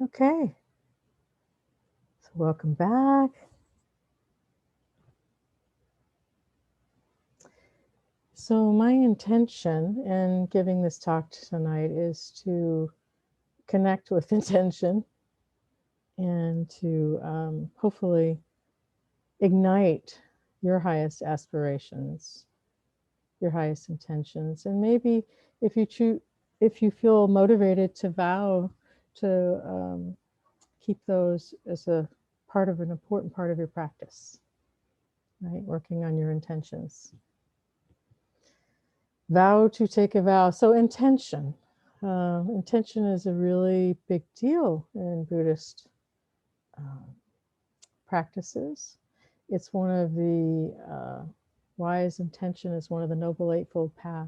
Okay, so welcome back. So my intention in giving this talk tonight is to connect with intention and to hopefully ignite your highest aspirations, your highest intentions, and maybe if you choose, if you feel motivated to vow to keep those as a part of an important part of your practice, right? Working on your intentions. Vow to take a vow. So intention. Intention is a really big deal in Buddhist practices. It's one of the wise intention is one of the Noble Eightfold Path.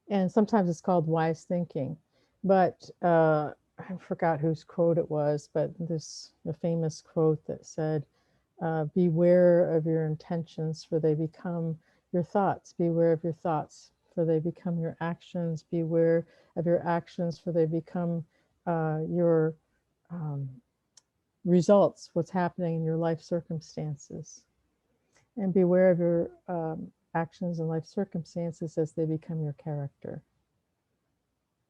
And sometimes it's called wise thinking. But I forgot whose quote it was, but this a famous quote that said, beware of your intentions, for they become your thoughts. Beware of your thoughts, for they become your actions. Beware of your actions, for they become your results, what's happening in your life circumstances. And beware of your actions and life circumstances as they become your character.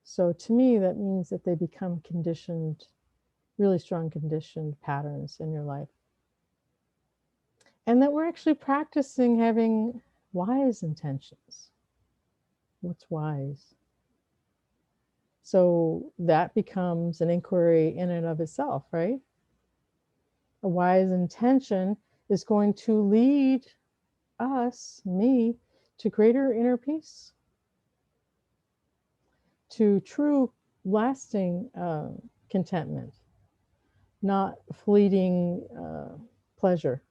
So to me, that means that they become conditioned, really strong conditioned patterns in your life. And that we're actually practicing having wise intentions. What's wise? So that becomes an inquiry in and of itself, right? A wise intention is going to lead us, me, to greater inner peace, to true, lasting contentment, not fleeting pleasure,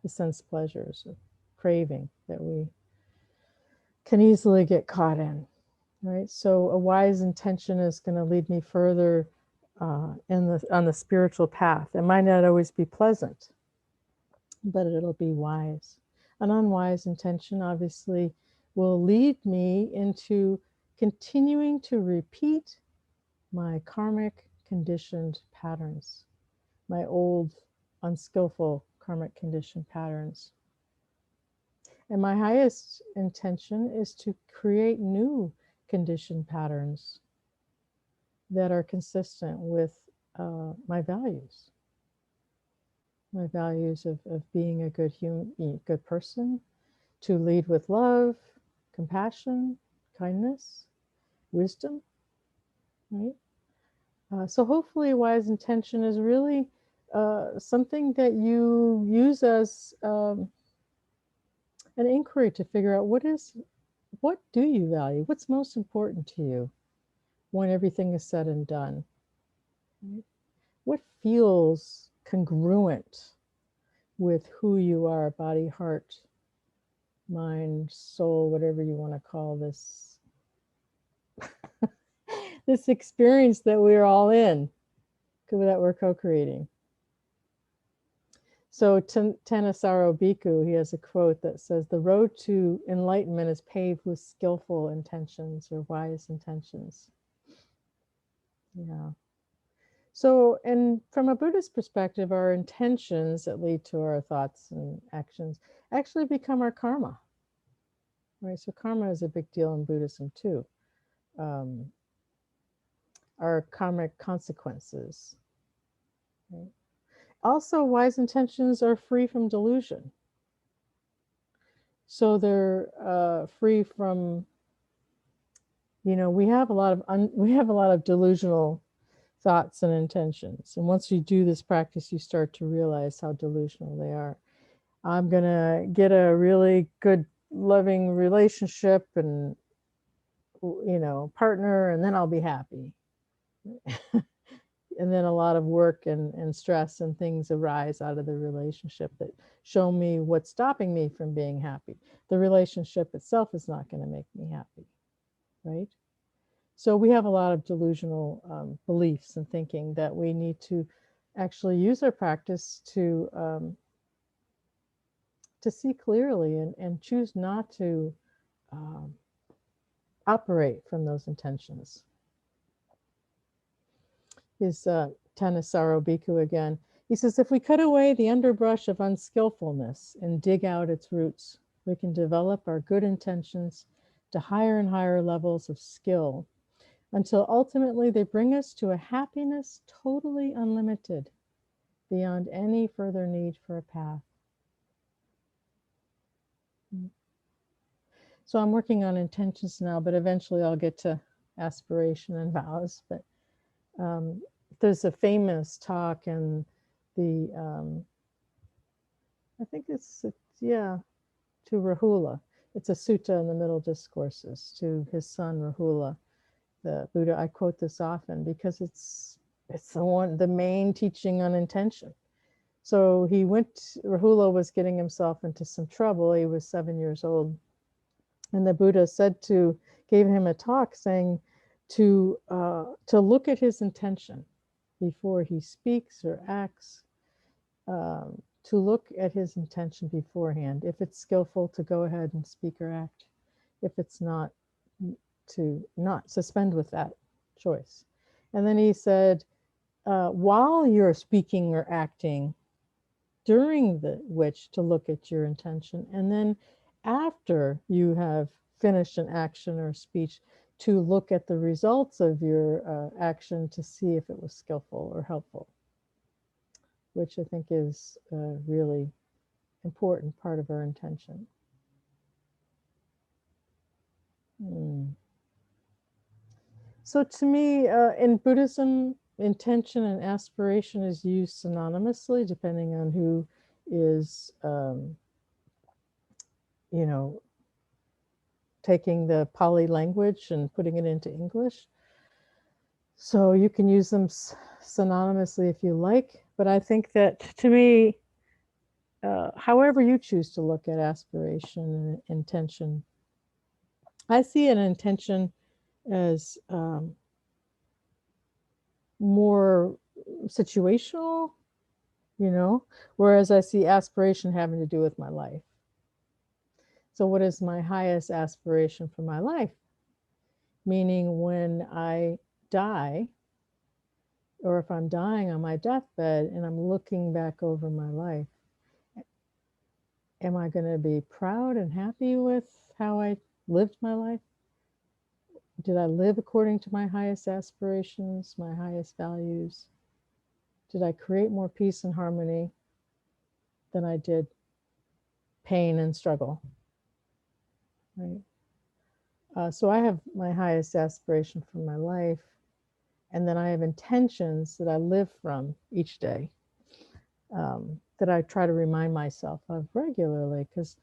the sense pleasures of craving that we can easily get caught in, right? So a wise intention is going to lead me further on the spiritual path. It might not always be pleasant, but it'll be wise. An unwise intention, obviously, will lead me into continuing to repeat my karmic conditioned patterns, my old unskillful karmic conditioned patterns. And my highest intention is to create new conditioned patterns that are consistent with my values of being a good person, to lead with love, compassion, kindness, wisdom, right? So hopefully wise intention is really something that you use as an inquiry to figure out what do you value? What's most important to you when everything is said and done? Right? What feels congruent with who you are, body, heart, mind, soul, whatever you want to call this this experience that we're all in, that we're co-creating. So Thanissaro Bhikkhu, he has a quote that says, the road to enlightenment is paved with skillful intentions or wise intentions. Yeah. So, and from a Buddhist perspective, our intentions that lead to our thoughts and actions actually become our karma. Right? So karma is a big deal in Buddhism too. Our karmic consequences. Right? Also, wise intentions are free from delusion. So they're free from, we have a lot of delusional thoughts and intentions. And once you do this practice, you start to realize how delusional they are. I'm going to get a really good, loving relationship and, partner, and then I'll be happy. And then a lot of work and stress and things arise out of the relationship that show me what's stopping me from being happy. The relationship itself is not going to make me happy, right? So we have a lot of delusional beliefs and thinking that we need to actually use our practice to see clearly and choose not to operate from those intentions. his Thanissaro Bhikkhu again. He says, if we cut away the underbrush of unskillfulness and dig out its roots, we can develop our good intentions to higher and higher levels of skill until ultimately they bring us to a happiness totally unlimited, beyond any further need for a path. So I'm working on intentions now, but eventually I'll get to aspiration and vows. But there's a famous talk in the, I think it's to Rahula. It's a sutta in the Middle Discourses to his son Rahula, the Buddha. I quote this often because it's the main teaching on intention. So Rahula was getting himself into some trouble. He was 7 years old. And the Buddha gave him a talk saying to look at his intention before he speaks or acts, to look at his intention beforehand. If it's skillful, to go ahead and speak or act. If it's not, to not suspend with that choice. And then he said, while you're speaking or acting, during which to look at your intention, and then after you have finished an action or speech, to look at the results of your action to see if it was skillful or helpful, which I think is a really important part of our intention. So to me, in Buddhism, intention and aspiration is used synonymously, depending on who is, taking the Pali language and putting it into English. So you can use them synonymously if you like, but I think that to me, however you choose to look at aspiration and intention, I see an intention as more situational, whereas I see aspiration having to do with my life. So what is my highest aspiration for my life? Meaning when I die, or if I'm dying on my deathbed and I'm looking back over my life, am I going to be proud and happy with how I lived my life? Did I live according to my highest aspirations, my highest values? Did I create more peace and harmony than I did pain and struggle? Right? So I have my highest aspiration for my life, and then I have intentions that I live from each day, that I try to remind myself of regularly, because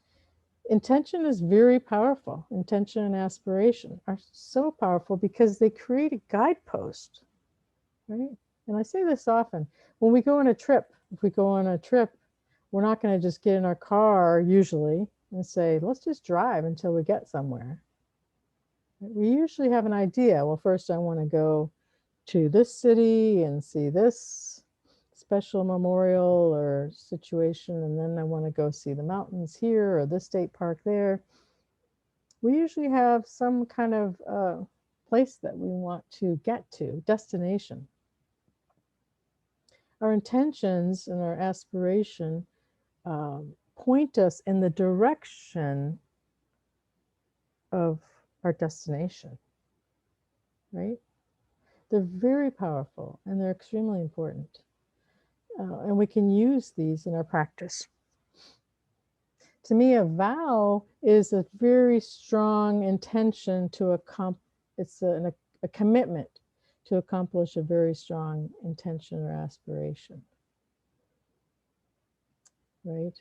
intention is very powerful. Intention and aspiration are so powerful because they create a guidepost, right? And I say this often, when we go on a trip, we're not going to just get in our car usually and say, let's just drive until we get somewhere. We usually have an idea. Well, first I want to go to this city and see this special memorial or situation, and then I want to go see the mountains here or this state park there. We usually have some kind of place that we want to get to, destination. Our intentions and our aspiration point us in the direction of our destination, right? They're very powerful and they're extremely important. And we can use these in our practice. To me, a vow is a very strong intention to accomplish, it's a commitment to accomplish a very strong intention or aspiration, right?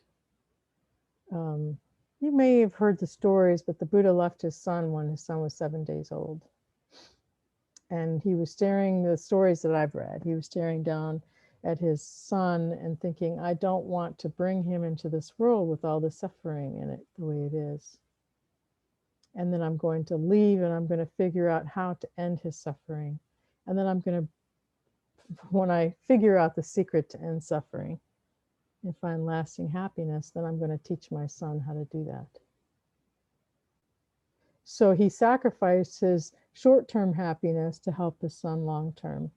You may have heard the stories, but the Buddha left his son when his son was 7 days old. And he was the stories that I've read, he was staring down at his son and thinking, I don't want to bring him into this world with all the suffering in it the way it is. And then I'm going to leave and I'm going to figure out how to end his suffering. And then when I figure out the secret to end suffering and find lasting happiness, then I'm going to teach my son how to do that. So he sacrificed his short-term happiness to help his son long-term.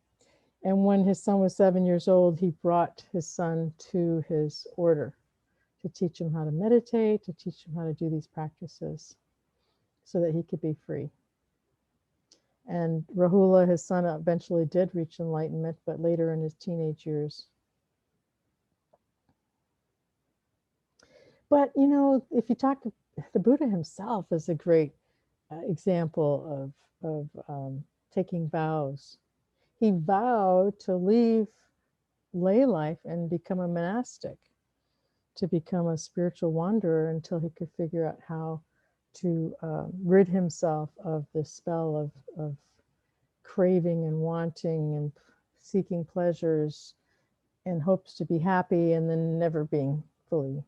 And when his son was 7 years old, he brought his son to his order to teach him how to meditate, to teach him how to do these practices so that he could be free. And Rahula, his son, eventually did reach enlightenment, but later in his teenage years. But, you know, if you talk to the Buddha himself is a great example of taking vows. He vowed to leave lay life and become a monastic, to become a spiritual wanderer until he could figure out how to rid himself of the spell of craving and wanting and seeking pleasures in hopes to be happy and then never being fully,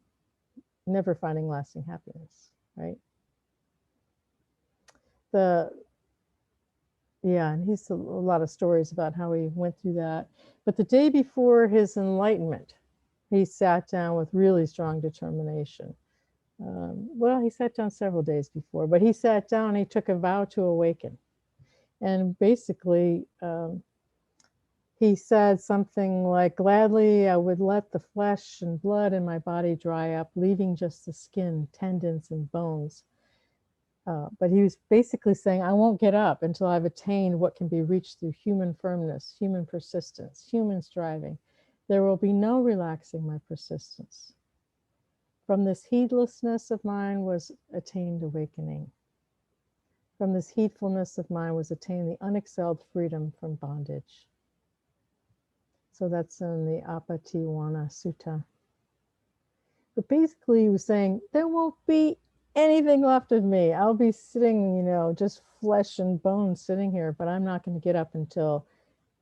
never finding lasting happiness, right? And he's a lot of stories about how he went through that. But the day before his enlightenment, he sat down with really strong determination. Well, he sat down several days before, but he sat down and he took a vow to awaken. And basically, he said something like, gladly I would let the flesh and blood in my body dry up, leaving just the skin, tendons, and bones. But he was basically saying, I won't get up until I've attained what can be reached through human firmness, human persistence, human striving. There will be no relaxing my persistence. From this heedlessness of mine was attained awakening. From this heedfulness of mine was attained the unexcelled freedom from bondage. So that's in the Apatiwana Sutta. But basically he was saying, there won't be anything left of me. I'll be sitting, you know, just flesh and bone sitting here, but I'm not going to get up until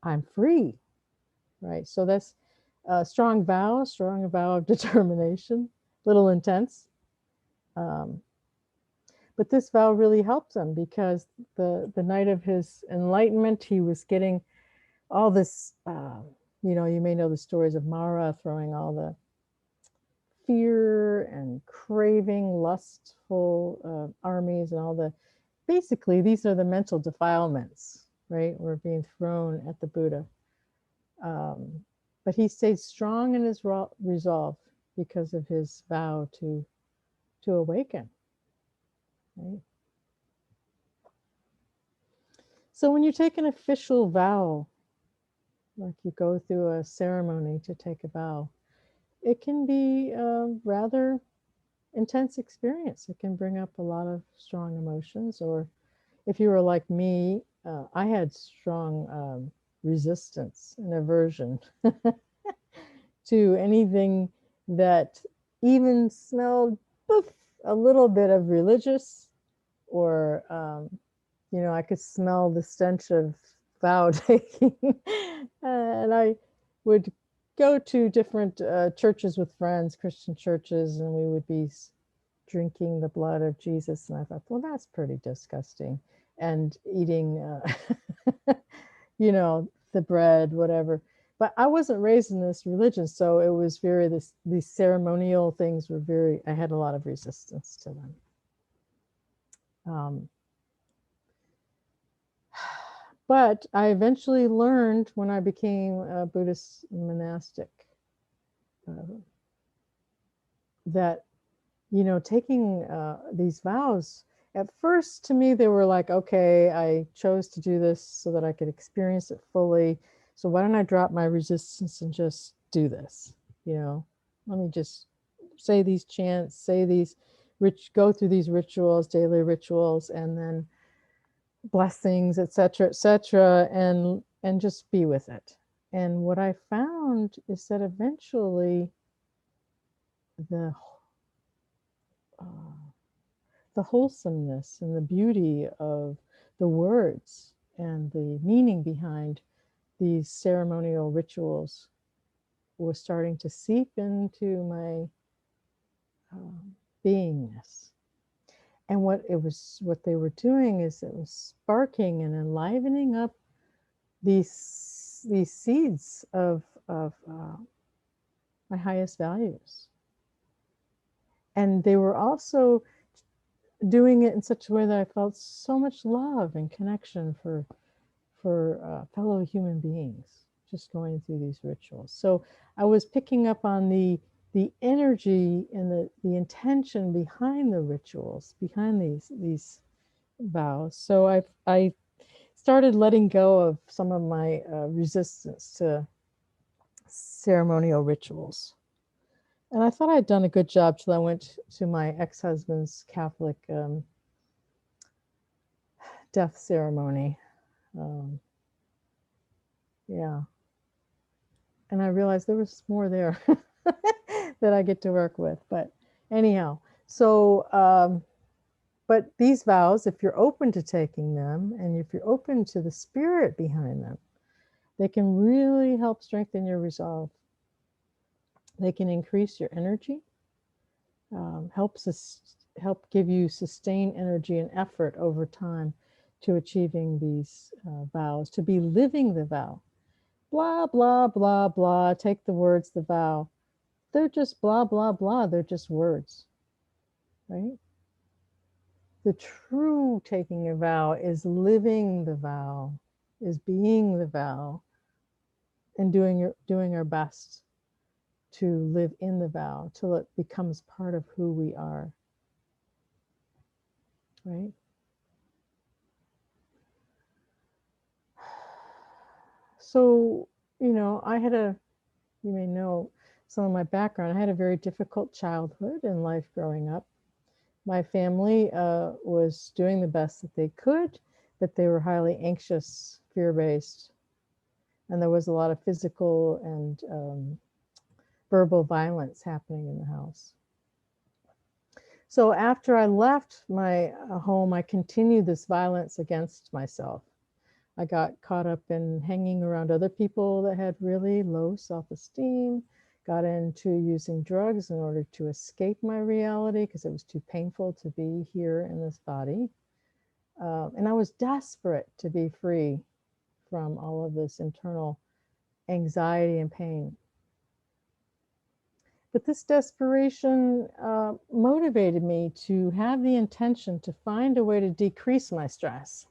I'm free, right? So that's a strong vow of determination, a little intense. But this vow really helped him because the night of his enlightenment, he was getting all this, you know, you may know the stories of Mara throwing all the fear and craving, lustful armies and all the, basically these are the mental defilements, right? Were being thrown at the Buddha. But he stayed strong in his resolve because of his vow to awaken, right? So when you take an official vow, like you go through a ceremony to take a vow, it can be a rather intense experience. It can bring up a lot of strong emotions. Or if you were like me, I had strong resistance and aversion to anything that even smelled a little bit of religious, or you know, I could smell the stench of vow taking. And I would go to different churches with friends, Christian churches, and we would be drinking the blood of Jesus. And I thought, well, that's pretty disgusting. And eating, you know, the bread, whatever. But I wasn't raised in this religion, so it was very, these ceremonial things were very, I had a lot of resistance to them. But I eventually learned when I became a Buddhist monastic that, you know, taking these vows, at first to me, they were like, okay, I chose to do this so that I could experience it fully. So why don't I drop my resistance and just do this? You know, let me just say these chants, say these, go through these rituals, daily rituals, and then blessings, etc., and just be with it. And what I found is that eventually the wholesomeness and the beauty of the words and the meaning behind these ceremonial rituals was starting to seep into my beingness. And what they were doing is it was sparking and enlivening up these seeds of my highest values. And they were also doing it in such a way that I felt so much love and connection for fellow human beings, just going through these rituals. So I was picking up on the energy and the intention behind the rituals, behind these vows. So I started letting go of some of my resistance to ceremonial rituals. And I thought I'd done a good job till I went to my ex-husband's Catholic death ceremony. Yeah. And I realized there was more there that I get to work with. But anyhow, so, but these vows, if you're open to taking them and if you're open to the spirit behind them, they can really help strengthen your resolve. They can increase your energy, help give you sustained energy and effort over time to achieving these vows, to be living the vow. Blah, blah, blah, blah. Take the words, the vow. They're just blah, blah, blah. They're just words, right? The true taking a vow is living the vow, is being the vow, and doing our best to live in the vow till it becomes part of who we are, right? So, you may know some of my background. I had a very difficult childhood and life growing up. My family was doing the best that they could, but they were highly anxious, fear-based, and there was a lot of physical and verbal violence happening in the house. So after I left my home, I continued this violence against myself. I got caught up in hanging around other people that had really low self-esteem, got into using drugs in order to escape my reality because it was too painful to be here in this body. And I was desperate to be free from all of this internal anxiety and pain. But this desperation motivated me to have the intention to find a way to decrease my stress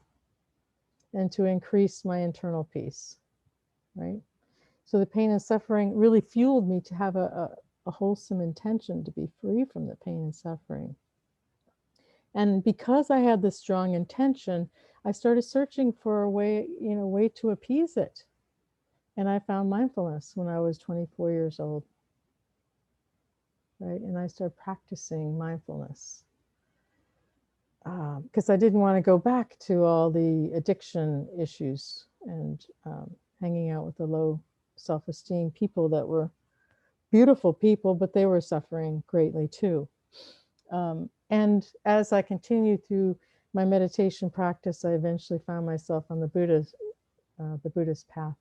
and to increase my internal peace, right? So the pain and suffering really fueled me to have a wholesome intention to be free from the pain and suffering. And because I had this strong intention, I started searching for a way to appease it. And I found mindfulness when I was 24 years old, right? And I started practicing mindfulness because I didn't want to go back to all the addiction issues and hanging out with the low self-esteem people that were beautiful people, but they were suffering greatly too. And as I continued through my meditation practice, I eventually found myself on the Buddhist path.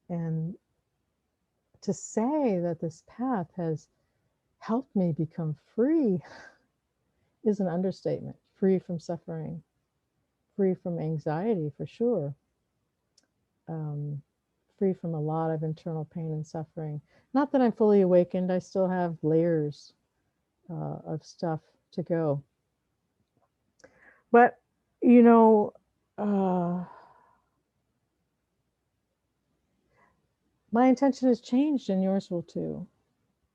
And to say that this path has helped me become free is an understatement. Free from suffering, free from anxiety for sure, free from a lot of internal pain and suffering. Not that I'm fully awakened, I still have layers of stuff to go. But, my intention has changed and yours will too.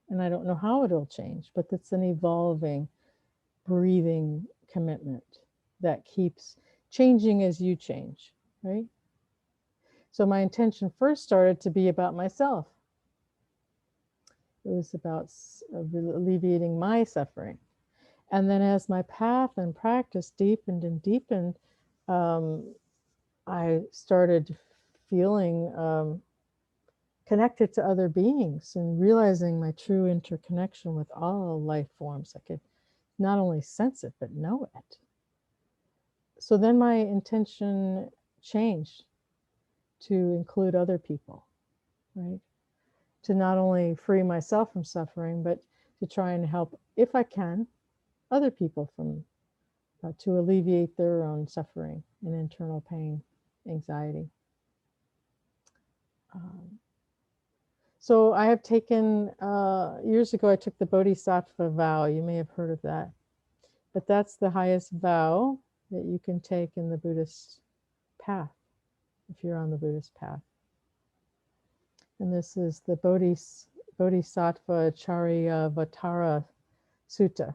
And I don't know how it'll change, but it's an evolving, breathing commitment that keeps changing as you change, right? So my intention first started to be about myself. It was about alleviating my suffering. And then as my path and practice deepened and deepened, I started feeling connected to other beings and realizing my true interconnection with all life forms. I could not only sense it, but know it. So then my intention changed to include other people, right? To not only free myself from suffering, but to try and help, if I can, other people from to alleviate their own suffering and internal pain, anxiety. So I have taken, years ago, I took the Bodhisattva Vow. You may have heard of that. But that's the highest vow that you can take in the Buddhist path, if you're on the Buddhist path. And this is the Bodhisattva Charyavatara Sutta.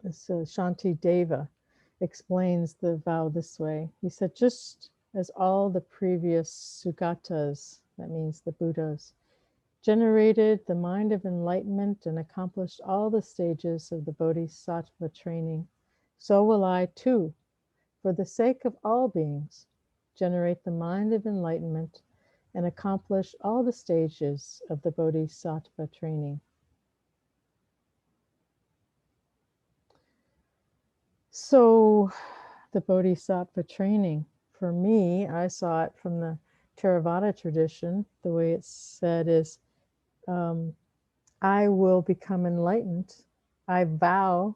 This Shanti Deva explains the vow this way. He said, just as all the previous Sugatas, that means the Buddhas, generated the mind of enlightenment and accomplished all the stages of the Bodhisattva training, so will I too, for the sake of all beings, generate the mind of enlightenment and accomplish all the stages of the Bodhisattva training. So the Bodhisattva training, for me, I saw it from the Theravada tradition. The way it's said is, I will become enlightened. I vow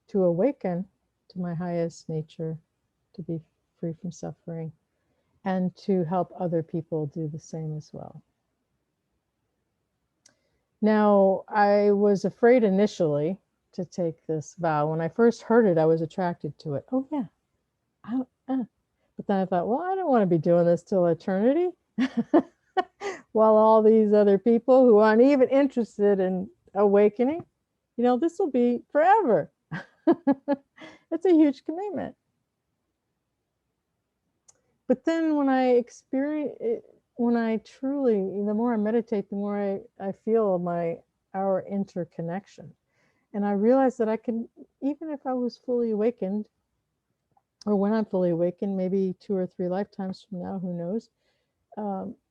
to awaken to my highest nature, to be free from suffering, and to help other people do the same as well. Now, I was afraid initially to take this vow. When I first heard it, I was attracted to it. Oh, yeah. But then I thought, well, I don't want to be doing this till eternity. While all these other people who aren't even interested in awakening, this will be forever. It's a huge commitment. But then when I experience it, when I truly, the more I meditate, the more I feel our interconnection. And I realized that I can, even if I was fully awakened, or when I'm fully awakened, maybe 2 or 3 lifetimes from now, who knows?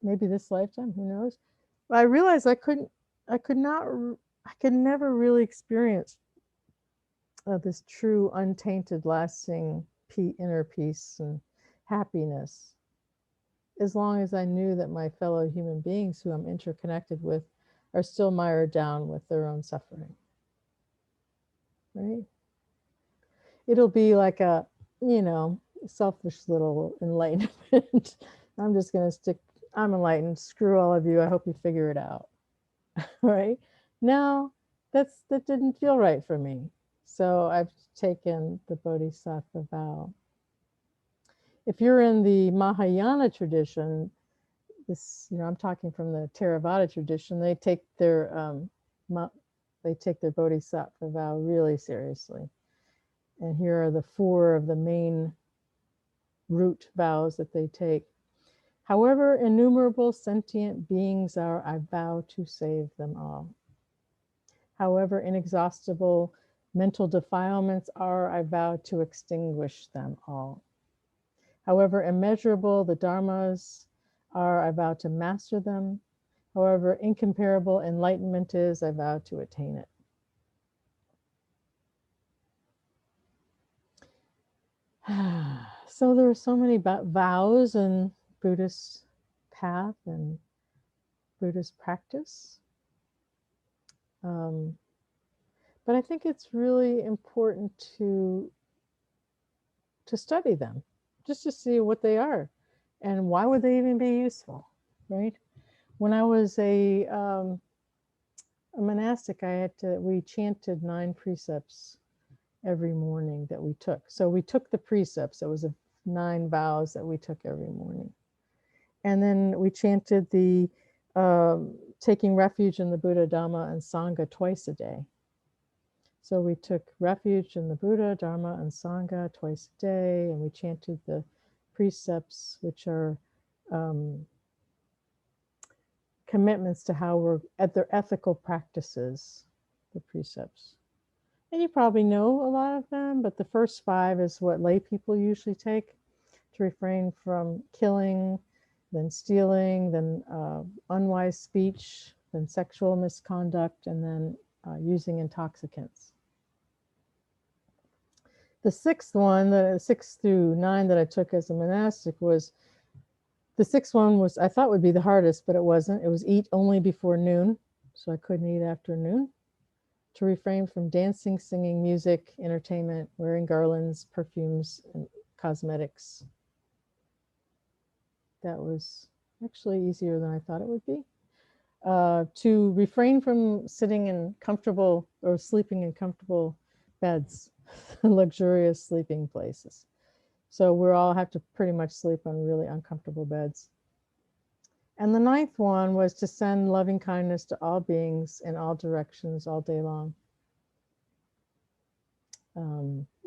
Maybe this lifetime, who knows? But I realized I could never really experience this true, untainted, lasting inner peace and happiness, as long as I knew that my fellow human beings who I'm interconnected with are still mired down with their own suffering. Right? It'll be like a, selfish little enlightenment. I'm just going to I'm enlightened. Screw all of you. I hope you figure it out. Right? No, that didn't feel right for me. So I've taken the Bodhisattva vow. If you're in the Mahayana tradition, I'm talking from the Theravada tradition, they take their Bodhisattva vow really seriously. And here are the 4 of the main root vows that they take. However innumerable sentient beings are, I vow to save them all. However inexhaustible mental defilements are, I vow to extinguish them all. However immeasurable the dharmas are, I vow to master them. However incomparable enlightenment is, I vow to attain it. So there are so many vows in Buddhist path and Buddhist practice. But I think it's really important to study them, just to see what they are and why would they even be useful, right? When I was a monastic, we chanted 9 precepts every morning that we took. So we took the precepts. It was 9 vows that we took every morning. And then we chanted the taking refuge in the Buddha, Dhamma, and Sangha twice a day. So we took refuge in the Buddha, Dharma, and Sangha twice a day, and we chanted the precepts, which are commitments to how we're at their ethical practices, the precepts. And you probably know a lot of them, but the first 5 is what lay people usually take: to refrain from killing, then stealing, then unwise speech, then sexual misconduct, and then using intoxicants. The 6th one, the 6 through 9 that I took as a monastic, was the 6th one was, I thought would be the hardest, but it wasn't. It was eat only before noon, so I couldn't eat after noon. To refrain from dancing, singing, music, entertainment, wearing garlands, perfumes, and cosmetics. That was actually easier than I thought it would be. To refrain from sitting in comfortable or sleeping in comfortable beds, luxurious sleeping places. So we all have to pretty much sleep on really uncomfortable beds. And the ninth one was to send loving kindness to all beings in all directions all day long.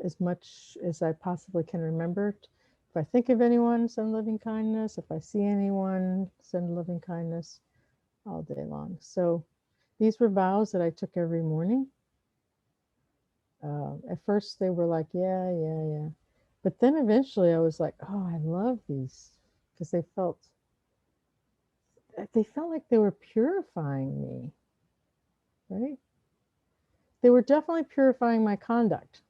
As much as I possibly can remember. If I think of anyone, send loving kindness. If I see anyone, send loving kindness all day long. So these were vows that I took every morning. At first they were like, yeah. But then eventually I was like, oh, I love these, because they felt like they were purifying me, right? They were definitely purifying my conduct.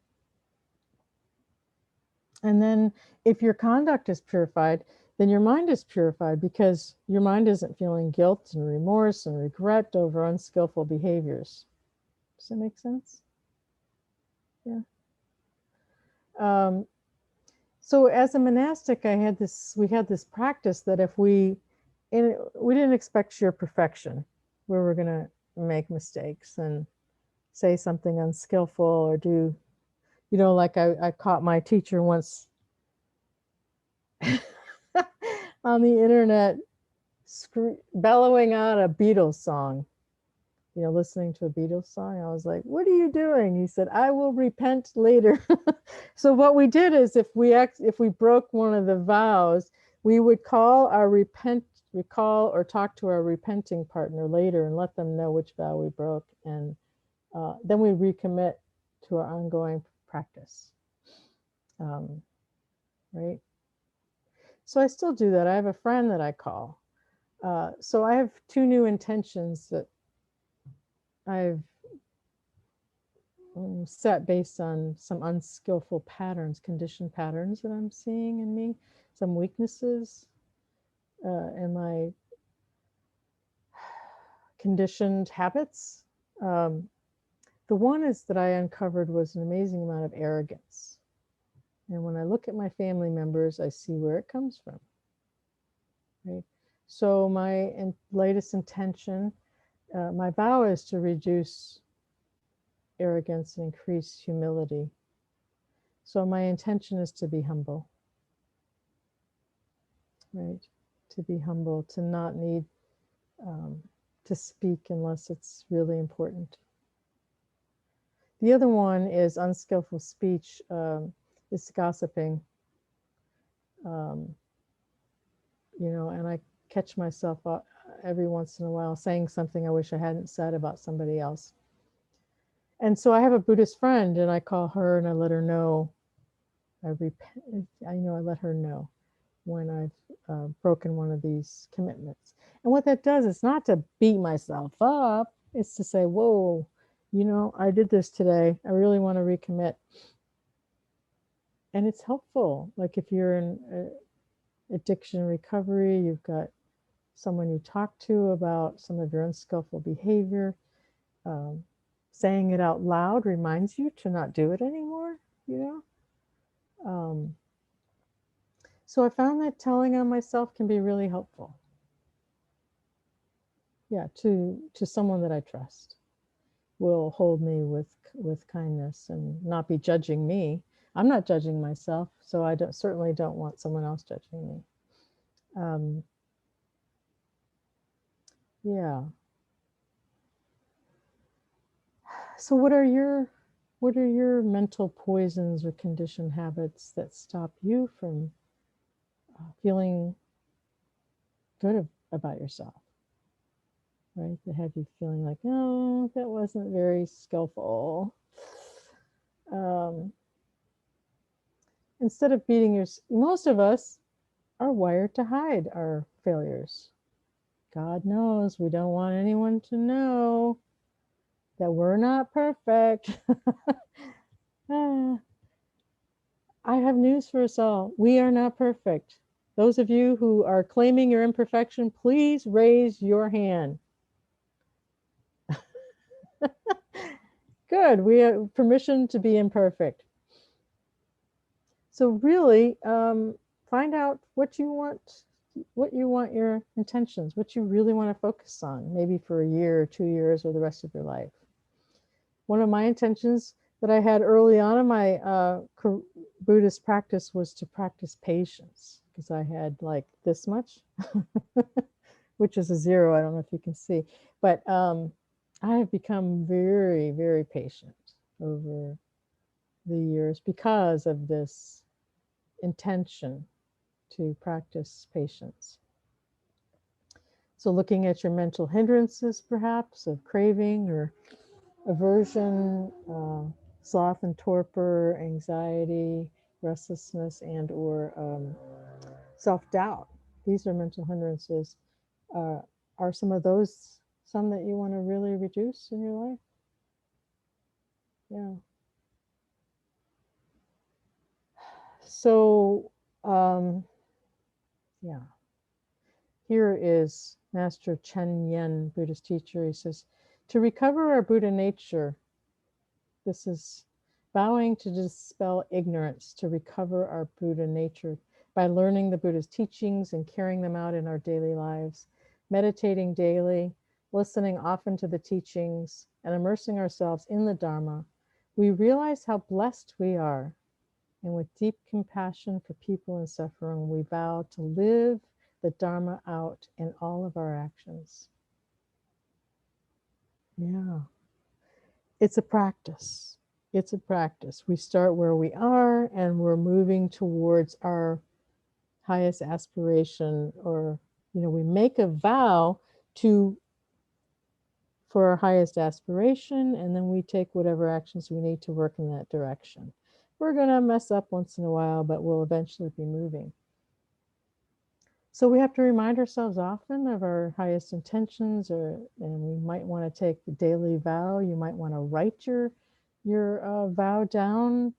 And then if your conduct is purified, then your mind is purified, because your mind isn't feeling guilt and remorse and regret over unskillful behaviors. Does that make sense? Yeah. So as a monastic, we had this practice that if we didn't expect sheer perfection, where we're going to make mistakes and say something unskillful or do, like I caught my teacher once on the internet bellowing out a Beatles song, listening to a Beatles song. I was like, what are you doing? He said, I will repent later. So what we did is if we broke one of the vows, we would call or talk to our repenting partner later and let them know which vow we broke. And then we recommit to our ongoing practice. Right? So I still do that. I have a friend that I call. So I have 2 new intentions that I've set based on some unskillful patterns, conditioned patterns that I'm seeing in me, some weaknesses in my conditioned habits. The one is that I uncovered was an amazing amount of arrogance. And when I look at my family members, I see where it comes from. Right? So my latest intention, my vow is to reduce arrogance and increase humility. So my intention is to be humble. Right? To be humble, to not need to speak unless it's really important. The other one is unskillful speech, is gossiping. And I catch myself every once in a while saying something I wish I hadn't said about somebody else. And so I have a Buddhist friend, and I call her and I let her know. I let her know when I've broken one of these commitments. And what that does is not to beat myself up. It's to say, whoa, I did this today. I really want to recommit. And it's helpful. Like if you're in addiction recovery, you've got someone you talk to about some of your unskillful behavior. Saying it out loud reminds you to not do it anymore, So I found that telling on myself can be really helpful. Yeah, to someone that I trust will hold me with kindness and not be judging me. I'm not judging myself, so I certainly don't want someone else judging me. Yeah. So what are your mental poisons or conditioned habits that stop you from feeling good about yourself? Right? That have you feeling like, oh, that wasn't very skillful. Instead of beating most of us are wired to hide our failures. God knows we don't want anyone to know that we're not perfect. I have news for us all. We are not perfect. Those of you who are claiming your imperfection, please raise your hand. Good. We have permission to be imperfect. So really, find out what you want your intentions, what you really want to focus on, maybe for a year or 2 years or the rest of your life. One of my intentions that I had early on in my Buddhist practice was to practice patience, because I had like this much which is a 0. I don't know if you can see, but I have become very, very patient over the years because of this intention to practice patience. So looking at your mental hindrances, perhaps, of craving or aversion, sloth and torpor, anxiety, restlessness, and or self-doubt. These are mental hindrances. Are some of those some that you want to really reduce in your life? Yeah. So, yeah. Here is Master Chen Yen, Buddhist teacher. He says, to recover our Buddha nature, this is vowing to dispel ignorance, to recover our Buddha nature by learning the Buddha's teachings and carrying them out in our daily lives, meditating daily, listening often to the teachings, and immersing ourselves in the Dharma. We realize how blessed we are, and with deep compassion for people in suffering, we vow to live the Dharma out in all of our actions. Yeah. It's a practice. It's a practice. We start where we are and we're moving towards our highest aspiration, or, we make a vow for our highest aspiration, and then we take whatever actions we need to work in that direction. We're going to mess up once in a while, but we'll eventually be moving. So we have to remind ourselves often of our highest intentions, and we might want to take the daily vow. You might want to write your vow down,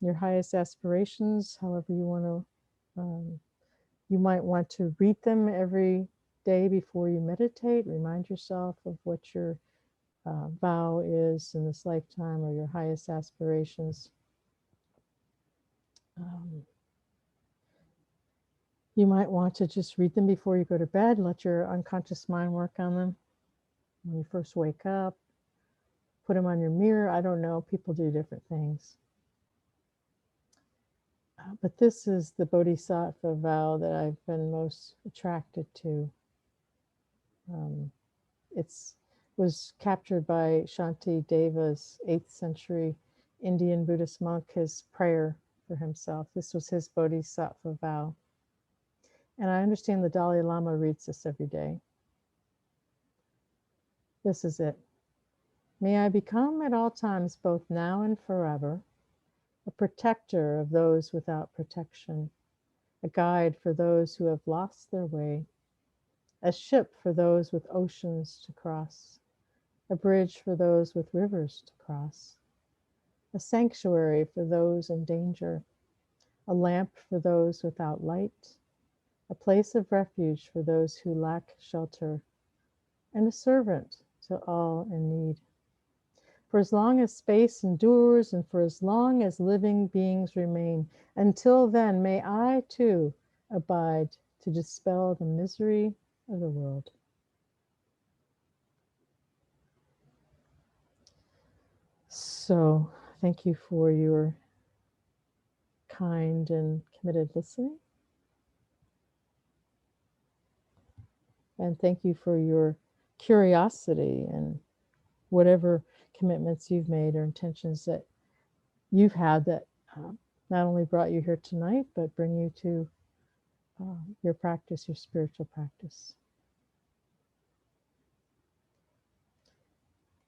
your highest aspirations, however you want to. You might want to read them every day before you meditate. Remind yourself of what your vow is in this lifetime, or your highest aspirations. You might want to just read them before you go to bed. Let your unconscious mind work on them when you first wake up. Put them on your mirror. I don't know. People do different things. But this is the Bodhisattva vow that I've been most attracted to. It was captured by Shanti Deva's 8th century Indian Buddhist monk, his prayer for himself. This was his Bodhisattva vow. And I understand the Dalai Lama reads this every day. This is it. May I become at all times, both now and forever, a protector of those without protection, a guide for those who have lost their way, a ship for those with oceans to cross, a bridge for those with rivers to cross, a sanctuary for those in danger, a lamp for those without light, a place of refuge for those who lack shelter, and a servant to all in need. For as long as space endures, and for as long as living beings remain, until then may I too abide to dispel the misery of the world. So, thank you for your kind and committed listening. And thank you for your curiosity and whatever commitments you've made or intentions that you've had that not only brought you here tonight, but bring you to your practice, your spiritual practice.